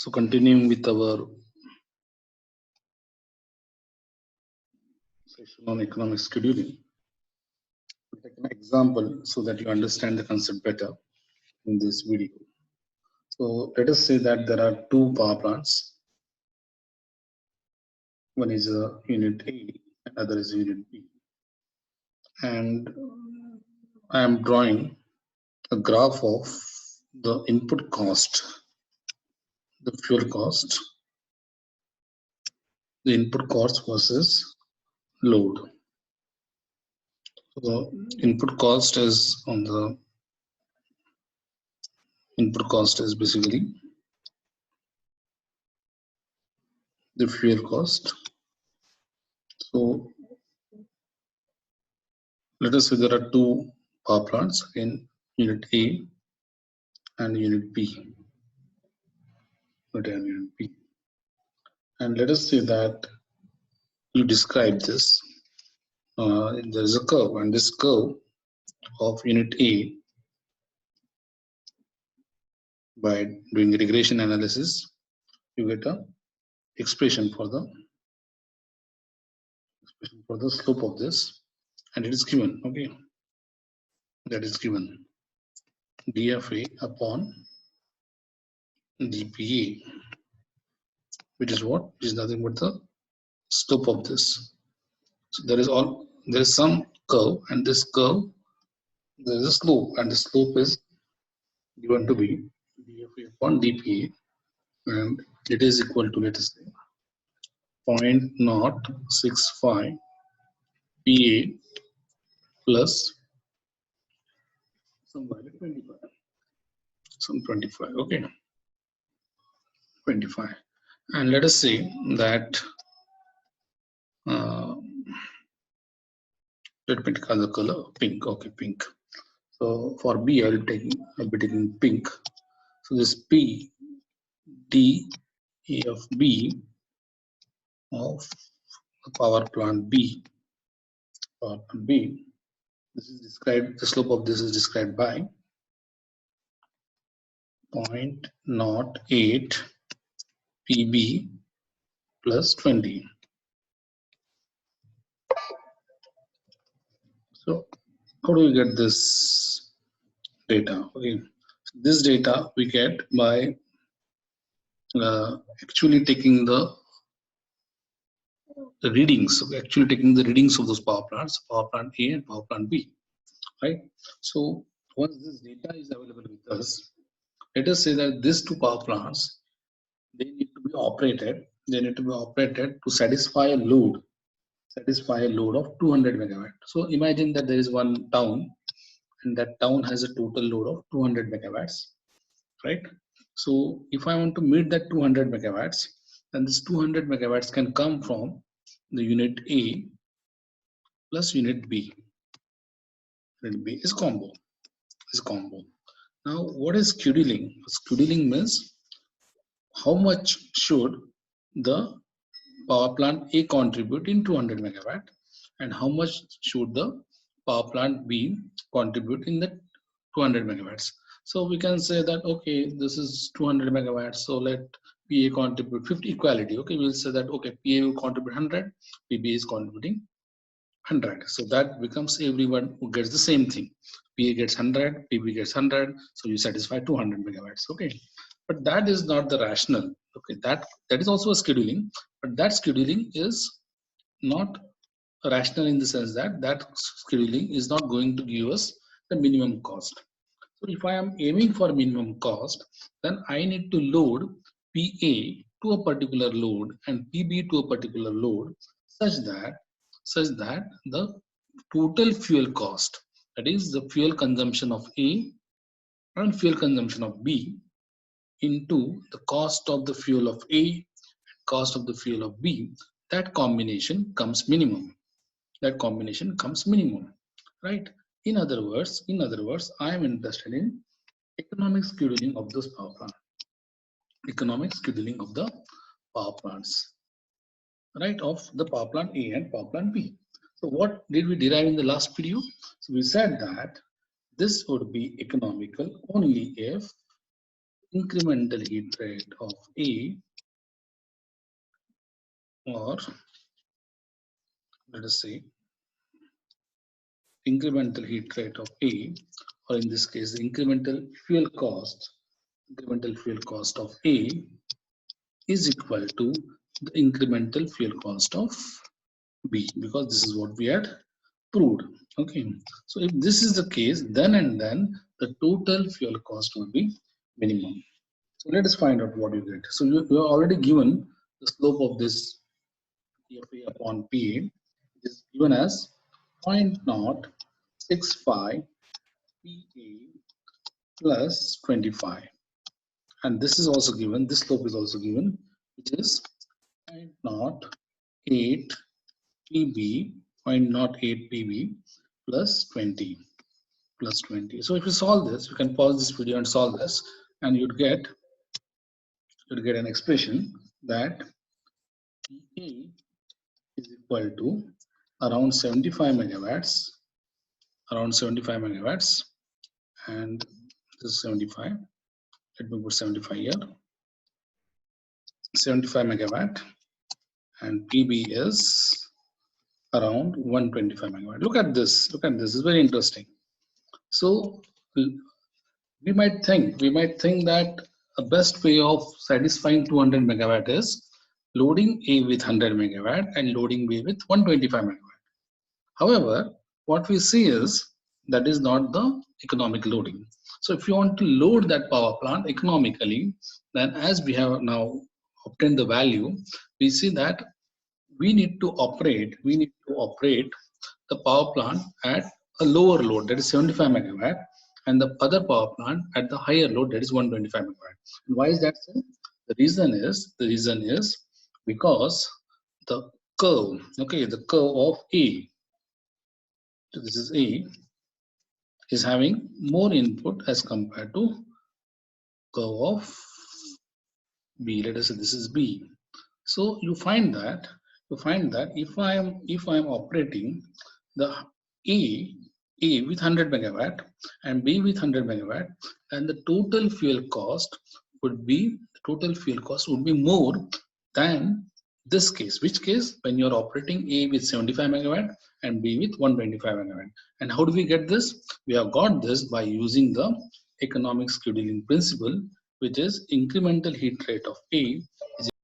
So continuing with our session on economic scheduling, we'll take an example so that you understand the concept better in this video. So let us say that there are two power plants. One is a unit A and other is unit B. And I am drawing a graph of the input cost, the fuel cost, the input cost versus load. So the input cost is basically the fuel cost. So let us say there are two power plants in unit A and unit B. And let us say that you describe this. There is a curve, and this curve of unit A, by doing regression analysis, you get a expression for the slope of this, and it is given. Okay, that is given dFA upon dPA, which is what? Is nothing but the slope of this. So there is some curve, and this curve there is a slope, and the slope is given to be dFA upon dPA, and it is equal to, let us say, 0.065 PA plus some value 25, some 25. Okay, 25, and let us say that let me color pink. Okay, pink. So for B, I'll be taking pink. So this P D A of B of the power plant B. This is described. The slope of this is described by 0.08 PB plus 20. So how do we get this data? Okay, so this data we get by actually taking the readings. Okay, actually taking the readings of those power plants, power plant A and power plant B. Right. So once this data is available with us, let us say that these two power plants, they need to be operated. They need to be operated to satisfy a load of 200 megawatt. So imagine that there is one town, and that town has a total load of 200 megawatts, right? So if I want to meet that 200 megawatts, then this 200 megawatts can come from the unit A plus unit B. Unit B is combo. Now, what is scheduling? Scheduling means how much should the power plant A contribute in 200 megawatt, and how much should the power plant B contribute in the 200 megawatts. So we can say that, okay, this is 200 megawatts, so let PA contribute 50, equality. Okay, we'll say that, okay, PA will contribute 100, PB is contributing 100. So that becomes everyone who gets the same thing. PA gets 100, PB gets 100, so you satisfy 200 megawatts. Okay, but that is not the rational. Okay, that is also a scheduling, but that scheduling is not rational in the sense that scheduling is not going to give us the minimum cost. So if I am aiming for minimum cost, then I need to load PA to a particular load and PB to a particular load such that the total fuel cost, that is the fuel consumption of A and fuel consumption of B, into the cost of the fuel of A and cost of the fuel of B, that combination comes minimum. Right? In other words, I am interested in economic scheduling of those power plants. Economic scheduling of the power plants, right? Of the power plant A and power plant B. So what did we derive in the last video? So we said that this would be economical only if incremental heat rate of A, or let us say incremental heat rate of A, or in this case, the incremental fuel cost of A is equal to the incremental fuel cost of B, because this is what we had proved. Okay, so if this is the case, then and then the total fuel cost will be minimum. So let us find out what you get. So you are already given the slope of this FA upon PA is given as 0.065 PA plus 25, and this is also given, this slope is also given, which is 0.08 PB, 0.08 PB plus 20. So if you solve this, you can pause this video and solve this, and you'd get an expression that PA is equal to around 75 megawatts, and this is 75. Let me put 75 here. 75 megawatt, and PB is around 125 megawatt. Look at this. This is very interesting. So we might think that a best way of satisfying 200 megawatt is loading A with 100 megawatt and loading B with 125 megawatt. However, what we see is that is not the economic loading. So if you want to load that power plant economically, then as we have now obtained the value, we see that we need to operate the power plant at a lower load, that is 75 megawatt, and the other power plant at the higher load, that is 125 megawatt. And why is that so? The reason is because the curve, okay, the curve of A, so this is A, is having more input as compared to curve of B. Let us say this is B. So you find that if I am operating the A with 100 megawatt and B with 100 megawatt, and the total fuel cost would be more than this case. Which case? When you are operating A with 75 megawatt and B with 125 megawatt. And how do we get this? We have got this by using the economic scheduling principle, which is incremental heat rate of A